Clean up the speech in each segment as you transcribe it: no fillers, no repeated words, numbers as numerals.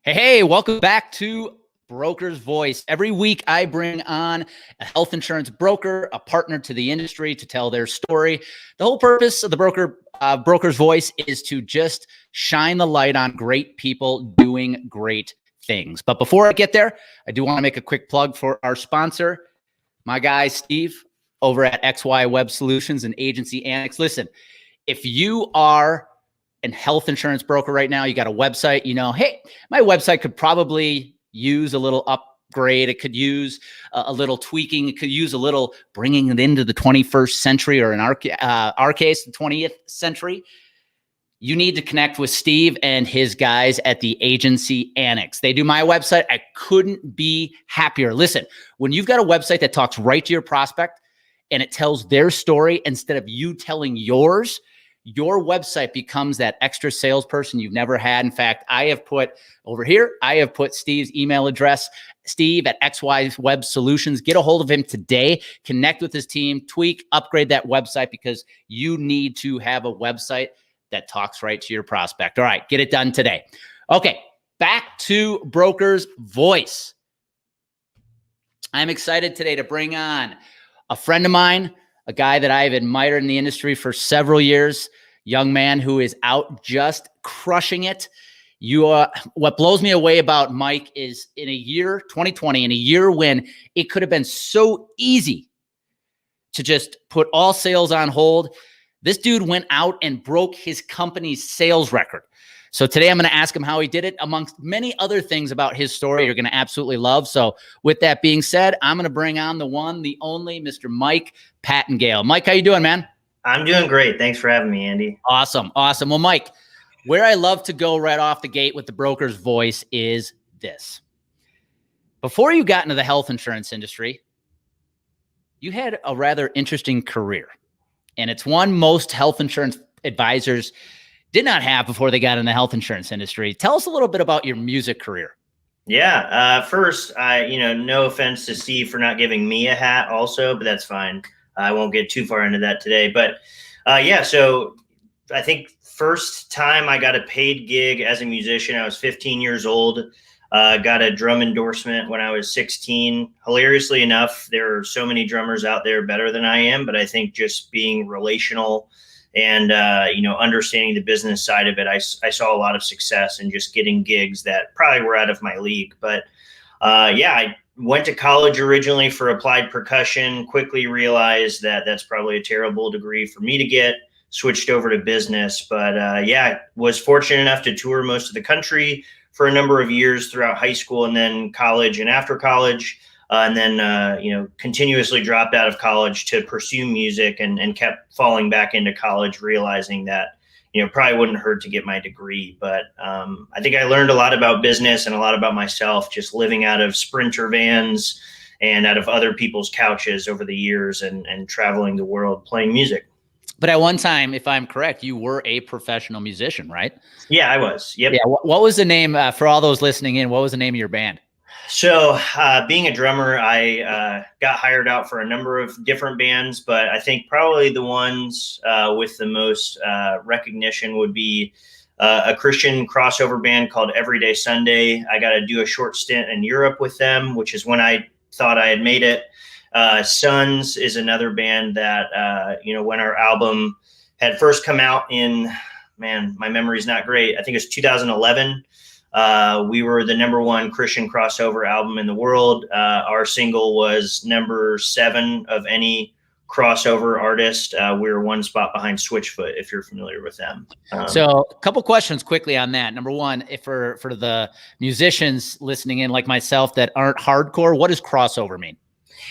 Hey, welcome back to Broker's Voice. Every week I bring on a health insurance broker, a partner to the industry to tell their story. The whole purpose of the Broker's Voice is to just shine the light on great people doing great things. But before I get there, I do want to make a quick plug for our sponsor, my guy, Steve, over at XY Web Solutions and Agency Annex. Listen, if you are a health insurance broker right now, you got a website, hey, my website could probably use a little upgrade. It could use a little tweaking. It could use a little bringing it into the 21st century, or in our case, the 20th century. You need to connect with Steve and his guys at the Agency Annex. They do my website. I couldn't be happier. Listen, when you've got a website that talks right to your prospect and it tells their story instead of you telling yours, your website becomes that extra salesperson you've never had. In fact, I have put Steve's email address, Steve at XY Web Solutions. Get a hold of him today. Connect with his team, tweak, upgrade that website, because you need to have a website that talks right to your prospect. All right, get it done today. Okay, back to Broker's Voice. I'm excited today to bring on a friend of mine, a guy that I've admired in the industry for several years, young man who is out just crushing it. What blows me away about Mike is in a year, 2020, in a year when it could have been so easy to just put all sales on hold, this dude went out and broke his company's sales record. So today I'm going to ask him how he did it, amongst many other things about his story you're going to absolutely love. So with that being said, I'm going to bring on the one, the only Mr. Mike Pattengale. Mike, how you doing, man? I'm doing great. Thanks for having me, Andy. Awesome. Well, Mike, where I love to go right off the gate with the Broker's Voice is this. Before you got into the health insurance industry, you had a rather interesting career. And it's one most health insurance advisors did not have before they got in the health insurance industry. Tell us a little bit about your music career. Yeah. First, no offense to Steve for not giving me a hat also, but that's fine. I won't get too far into that today. But so I think first time I got a paid gig as a musician, I was 15 years old. Got a drum endorsement when I was 16. Hilariously enough, there are so many drummers out there better than I am, but I think just being relational and, understanding the business side of it, I saw a lot of success in just getting gigs that probably were out of my league. But I went to college originally for applied percussion, quickly realized that that's probably a terrible degree for me to get, switched over to business. But was fortunate enough to tour most of the country for a number of years throughout high school and then college and after college. And then, continuously dropped out of college to pursue music and kept falling back into college, realizing that, probably wouldn't hurt to get my degree. But I think I learned a lot about business and a lot about myself, just living out of Sprinter vans and out of other people's couches over the years and traveling the world playing music. But at one time, if I'm correct, you were a professional musician, right? Yeah, I was. Yep. Yeah. What was the name, for all those listening in, what was the name of your band? So being a drummer, I got hired out for a number of different bands, but I think probably the ones with the most recognition would be a Christian crossover band called Everyday Sunday. I got to do a short stint in Europe with them, which is when I thought I had made it. Sons is another band that, when our album had first come out in, my memory's not great. I think it was 2011. We were the #1 Christian crossover album in the world. Our single was number 7 of any crossover artist. We were one spot behind Switchfoot, if you're familiar with them. So a couple questions quickly on that. Number one, if for the musicians listening in like myself that aren't hardcore, what does crossover mean?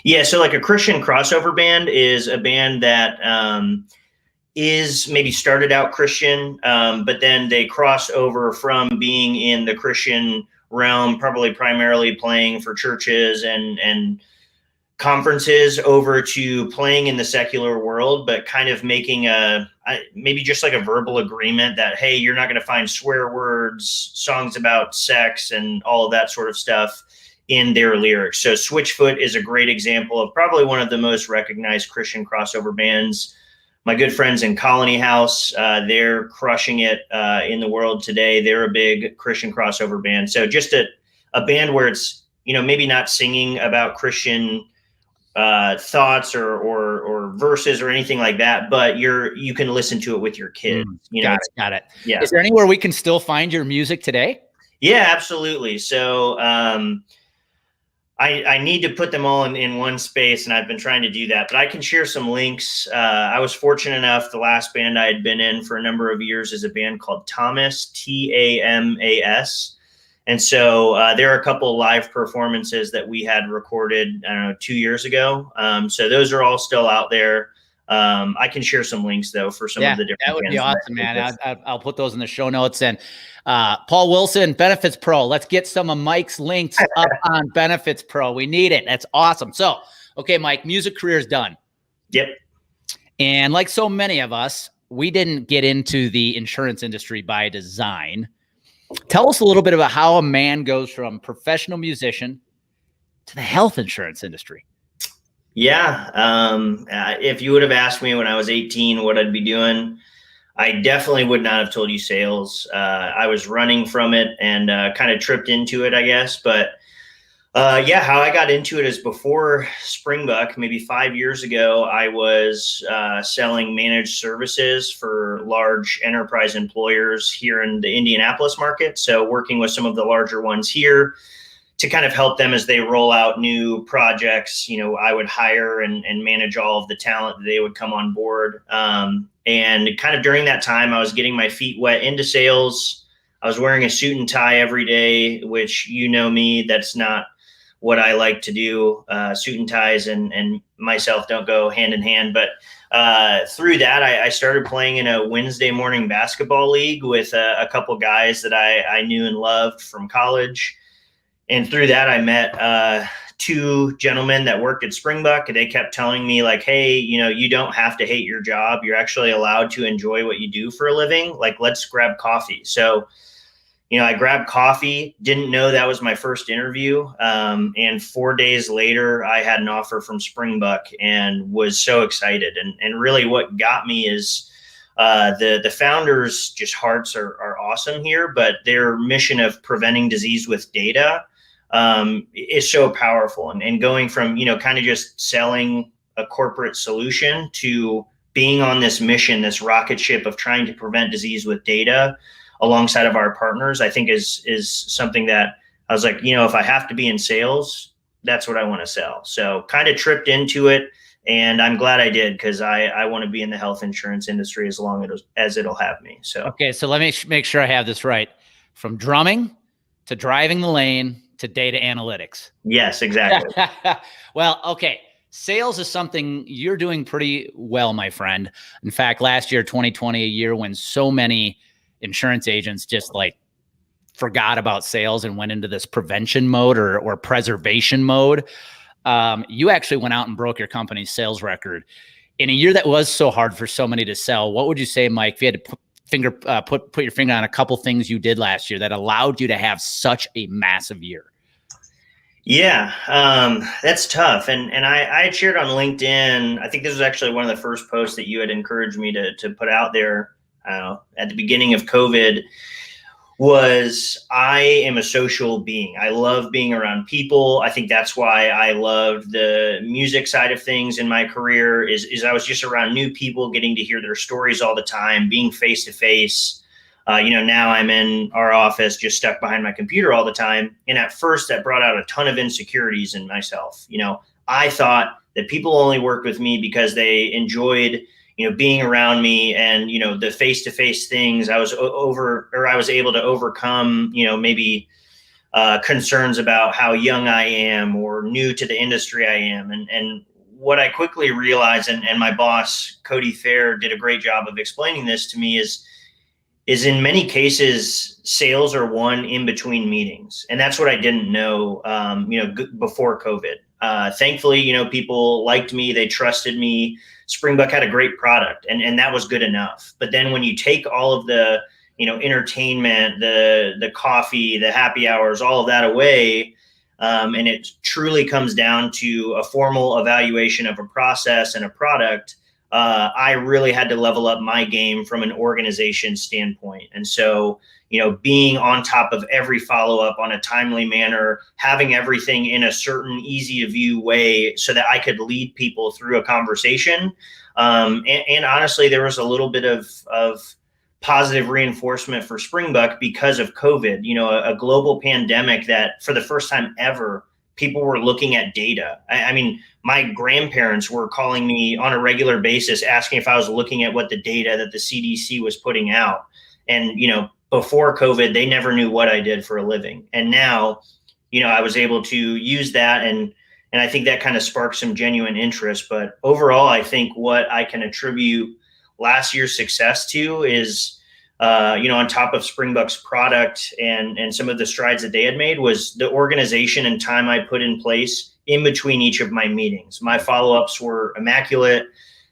Yeah, so like a Christian crossover band is a band that is maybe started out Christian, but then they cross over from being in the Christian realm, probably primarily playing for churches and conferences, over to playing in the secular world, but kind of making maybe just like a verbal agreement that, hey, you're not going to find swear words, songs about sex and all of that sort of stuff in their lyrics. So Switchfoot is a great example of probably one of the most recognized Christian crossover bands. my good friends in Colony House, they're crushing it in the world today. They're a big Christian crossover band. So just a band where it's, maybe not singing about Christian thoughts or verses or anything like that, but you can listen to it with your kids. Got it. Yeah. Is there anywhere we can still find your music today? Yeah, absolutely. So I need to put them all in one space, and I've been trying to do that, but I can share some links. I was fortunate enough, the last band I had been in for a number of years is a band called Thomas, Tamas. And so there are a couple of live performances that we had recorded, I don't know, 2 years ago. So those are all still out there. I can share some links though for some of the different. That would be awesome, man. I'll put those in the show notes. And Paul Wilson, Benefits Pro. Let's get some of Mike's links up on Benefits Pro. We need it. That's awesome. So, okay, Mike, music career is done. Yep. And like so many of us, we didn't get into the insurance industry by design. Tell us a little bit about how a man goes from professional musician to the health insurance industry. Yeah. If you would have asked me when I was 18 what I'd be doing, I definitely would not have told you sales. I was running from it and kind of tripped into it, I guess. But how I got into it is before Springbuk, maybe 5 years ago, I was selling managed services for large enterprise employers here in the Indianapolis market. So working with some of the larger ones here to kind of help them as they roll out new projects. I would hire and manage all of the talent that they would come on board. And kind of during that time, I was getting my feet wet into sales. I was wearing a suit and tie every day, which me, that's not what I like to do. Suit and ties and myself don't go hand in hand. But through that, I started playing in a Wednesday morning basketball league with a couple guys that I knew and loved from college. And through that, I met two gentlemen that worked at Springbuk. They kept telling me like, hey, you don't have to hate your job. You're actually allowed to enjoy what you do for a living. Like, let's grab coffee. So I grabbed coffee, didn't know that was my first interview. And 4 days later, I had an offer from Springbuk and was so excited. And really what got me is the founders' just hearts are awesome here, but their mission of preventing disease with data is so powerful. And going from, kind of just selling a corporate solution to being on this mission, this rocket ship of trying to prevent disease with data alongside of our partners, I think is something that I was like, if I have to be in sales, that's what I want to sell. So kind of tripped into it, and I'm glad I did, because I want to be in the health insurance industry as long as it'll have me. So okay, so let me make sure I have this right. From drumming to driving the lane to data analytics. Yes, exactly. Well, okay. Sales is something you're doing pretty well, my friend. In fact, last year, 2020, a year when so many insurance agents just like forgot about sales and went into this prevention mode or preservation mode. You actually went out and broke your company's sales record in a year that was so hard for so many to sell. What would you say, Mike, if you had to put your finger on a couple things you did last year that allowed you to have such a massive year? Yeah, that's tough. And I had shared on LinkedIn, I think this was actually one of the first posts that you had encouraged me to put out there at the beginning of COVID, was I am a social being. I love being around people. I think that's why I loved the music side of things in my career is I was just around new people, getting to hear their stories all the time, being face to face. Now I'm in our office, just stuck behind my computer all the time. And at first that brought out a ton of insecurities in myself. I thought that people only worked with me because they enjoyed, being around me and, the face-to-face things I was able to overcome, maybe concerns about how young I am or new to the industry I am. And what I quickly realized, and my boss, Cody Fair, did a great job of explaining this to me, is in many cases, sales are won in between meetings. And that's what I didn't know, before COVID. Thankfully, people liked me, they trusted me. Springbuk had a great product, and that was good enough. But then when you take all of the, entertainment, the coffee, the happy hours, all of that away, and it truly comes down to a formal evaluation of a process and a product, I really had to level up my game from an organization standpoint. And so, being on top of every follow-up on a timely manner, having everything in a certain easy to view way so that I could lead people through a conversation. And honestly, there was a little bit of positive reinforcement for Springbuk because of COVID, a global pandemic that for the first time ever, people were looking at data. I mean, my grandparents were calling me on a regular basis, asking if I was looking at what the data that the CDC was putting out. And, before COVID, they never knew what I did for a living. And now, I was able to use that. And I think that kind of sparked some genuine interest. But overall, I think what I can attribute last year's success to is, on top of Springbuk's product and some of the strides that they had made, was the organization and time I put in place in between each of my meetings. My follow-ups were immaculate.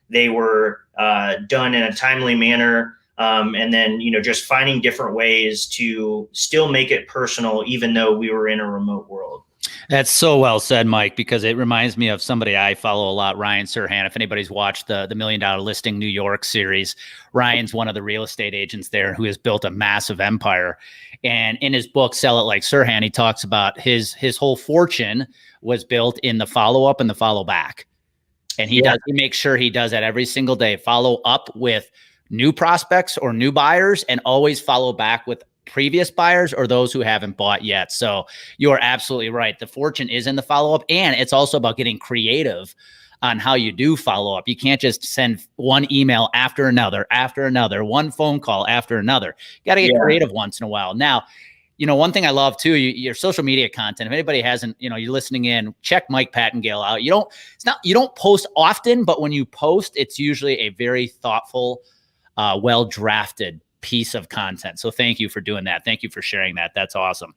They were done in a timely manner. And then, just finding different ways to still make it personal, even though we were in a remote world. That's so well said, Mike, because it reminds me of somebody I follow a lot, Ryan Serhant. If anybody's watched the $1 Million Listing New York series, Ryan's one of the real estate agents there who has built a massive empire. And in his book, Sell It Like Serhant, he talks about his whole fortune was built in the follow-up and the follow-back. And he makes sure he does that every single day. Follow up with new prospects or new buyers, and always follow back with previous buyers or those who haven't bought yet. So you are absolutely right. The fortune is in the follow-up, and it's also about getting creative on how you do follow up. You can't just send one email after another, one phone call after another. You got to get creative once in a while. Now, one thing I love too, your social media content. If anybody hasn't, you're listening in, check Mike Pattengale out. You don't post often, but when you post, it's usually a very thoughtful, well-drafted piece of content. So thank you for doing that. Thank you for sharing that. That's awesome.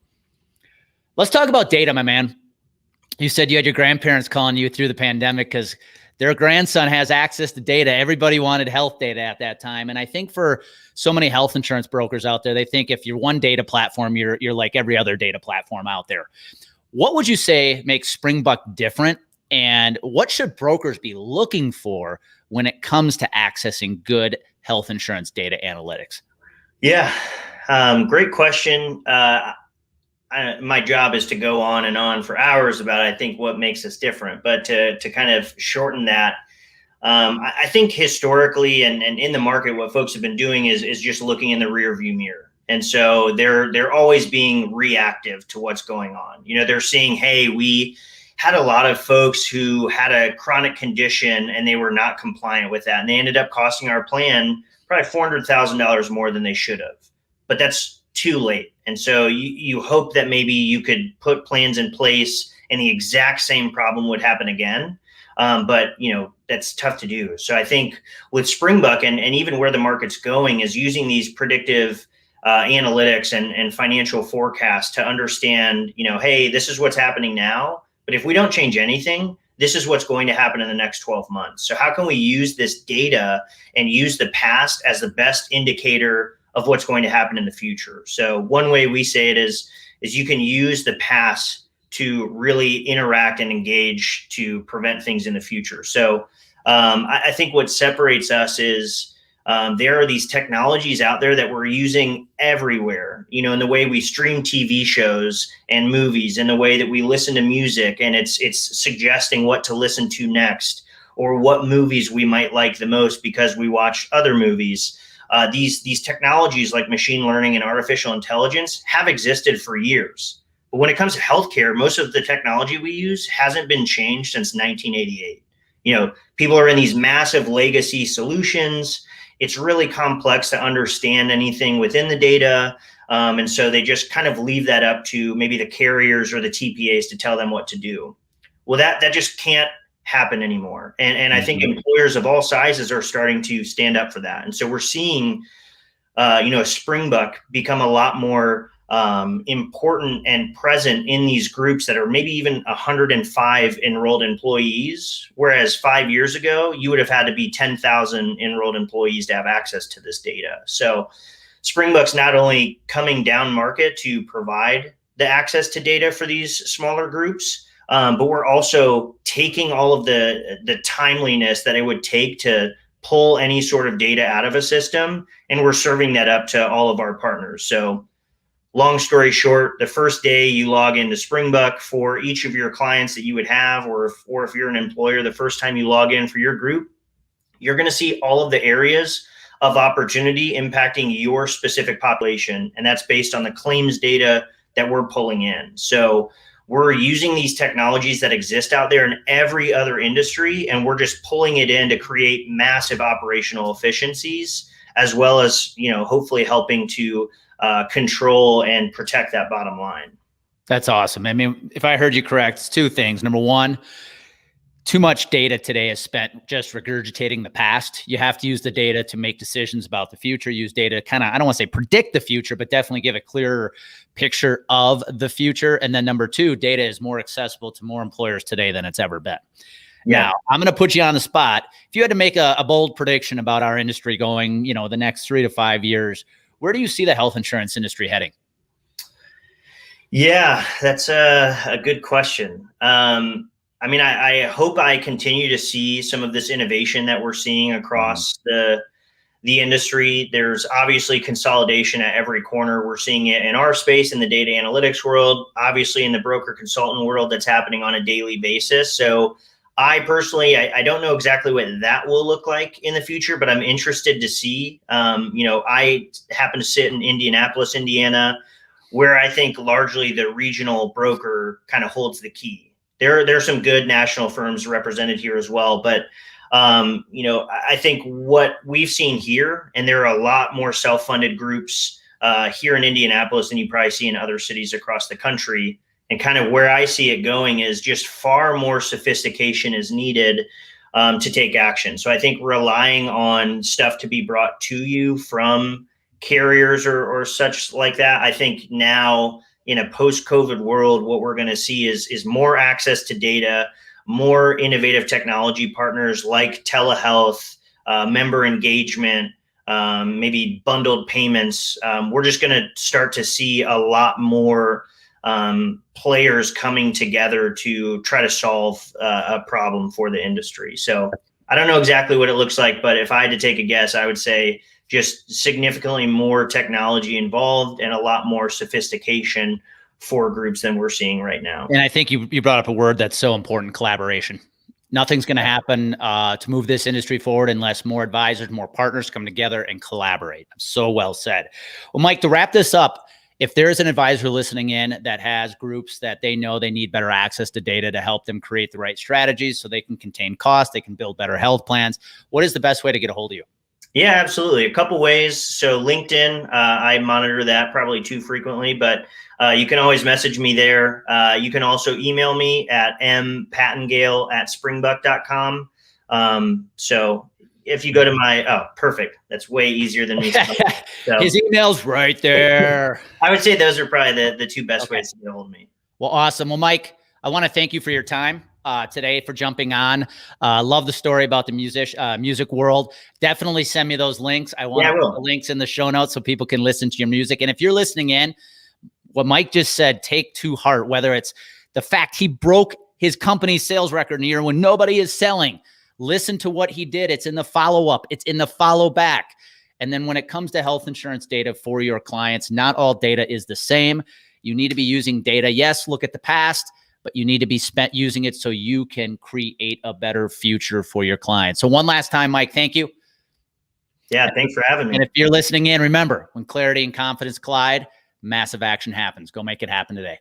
Let's talk about data, my man. You said you had your grandparents calling you through the pandemic because their grandson has access to data. Everybody wanted health data at that time. And I think for so many health insurance brokers out there, they think if you're one data platform, you're like every other data platform out there. What would you say makes Springbuk different? And what should brokers be looking for when it comes to accessing good health insurance data analytics? Yeah, great question. My job is to go on and on for hours about, I think, what makes us different. But to kind of shorten that, I think historically and in the market, what folks have been doing is just looking in the rearview mirror. And so they're always being reactive to what's going on. They're seeing, hey, we had a lot of folks who had a chronic condition and they were not compliant with that. And they ended up costing our plan probably $400,000 more than they should have. But that's too late. And so you hope that maybe you could put plans in place and the exact same problem would happen again. But that's tough to do. So I think with Springbuk and even where the market's going is using these predictive analytics and financial forecasts to understand, hey, this is what's happening now. But if we don't change anything, this is what's going to happen in the next 12 months. So how can we use this data and use the past as the best indicator of what's going to happen in the future? So one way we say it is you can use the past to really interact and engage to prevent things in the future. So I think what separates us is there are these technologies out there that we're using everywhere, in the way we stream TV shows and movies, in the way that we listen to music, and it's suggesting what to listen to next or what movies we might like the most because we watched other movies. These technologies like machine learning and artificial intelligence have existed for years. But when it comes to healthcare, most of the technology we use hasn't been changed since 1988. People are in these massive legacy solutions. It's really complex to understand anything within the data. And so they just kind of leave that up to maybe the carriers or the TPAs to tell them what to do. Well, that just can't happen anymore. And I think employers of all sizes are starting to stand up for that. And so we're seeing, Springbuk become a lot more important and present in these groups that are maybe even 105 enrolled employees, whereas 5 years ago, you would have had to be 10,000 enrolled employees to have access to this data. So Springbuk's not only coming down market to provide the access to data for these smaller groups, but we're also taking all of the timeliness that it would take to pull any sort of data out of a system, and we're serving that up to all of our partners. So long story short, the first day you log into Springbuk for each of your clients that you would have, or if you're an employer, the first time you log in for your group, you're going to see all of the areas of opportunity impacting your specific population. And that's based on the claims data that we're pulling in. So we're using these technologies that exist out there in every other industry, and we're just pulling it in to create massive operational efficiencies, as well as, hopefully helping to control and protect that bottom line. That's awesome. I mean, if I heard you correct, it's two things. Number one, too much data today is spent just regurgitating the past. You have to use the data to make decisions about the future, use data to kind of, I don't want to say predict the future, but definitely give a clearer picture of the future. And then number two, data is more accessible to more employers today than it's ever been. Yeah. Now, I'm going to put you on the spot. If you had to make a bold prediction about our industry going, the next 3 to 5 years, where do you see the health insurance industry heading? Yeah, that's a good question. I hope I continue to see some of this innovation that we're seeing across the industry. There's obviously consolidation at every corner. We're seeing it in our space, in the data analytics world, obviously in the broker consultant world, that's happening on a daily basis. So I personally, I don't know exactly what that will look like in the future, but I'm interested to see. I happen to sit in Indianapolis, Indiana, where I think largely the regional broker kind of holds the key. There are some good national firms represented here as well, but I think what we've seen here, and there are a lot more self-funded groups here in Indianapolis than you probably see in other cities across the country. And kind of where I see it going is just far more sophistication is needed to take action. So I think relying on stuff to be brought to you from carriers or such like that, I think now in a post-COVID world, what we're going to see is more access to data, more innovative technology partners like telehealth, member engagement, maybe bundled payments. We're just going to start to see a lot more players coming together to try to solve a problem for the industry. So I don't know exactly what it looks like, but if I had to take a guess, I would say just significantly more technology involved and a lot more sophistication for groups than we're seeing right now. And I think you brought up a word that's so important: collaboration. Nothing's going to happen to move this industry forward unless more advisors, more partners come together and collaborate. So well said. Well, Mike, to wrap this up, if there's an advisor listening in that has groups that they know they need better access to data to help them create the right strategies so they can contain costs, they can build better health plans, what is the best way to get a hold of you? Yeah, absolutely. A couple ways. So LinkedIn, I monitor that probably too frequently, but you can always message me there. You can also email me at mpattengale@springbuk.com. So if you go to perfect. That's way easier than me. So, his email's right there. I would say those are probably the two best ways to get a hold of me. Well, awesome. Well, Mike, I want to thank you for your time today, for jumping on. Love the story about the music world. Definitely send me those links. I want to put the links in the show notes so people can listen to your music. And if you're listening in, what Mike just said, take to heart, whether it's the fact he broke his company's sales record in a year when nobody is selling. Listen to what he did. It's in the follow-up. It's in the follow-back. And then when it comes to health insurance data for your clients, not all data is the same. You need to be using data. Yes, look at the past, but you need to be using it so you can create a better future for your clients. So one last time, Mike, thank you. Yeah, thanks for having me. And if you're listening in, remember, when clarity and confidence collide, massive action happens. Go make it happen today.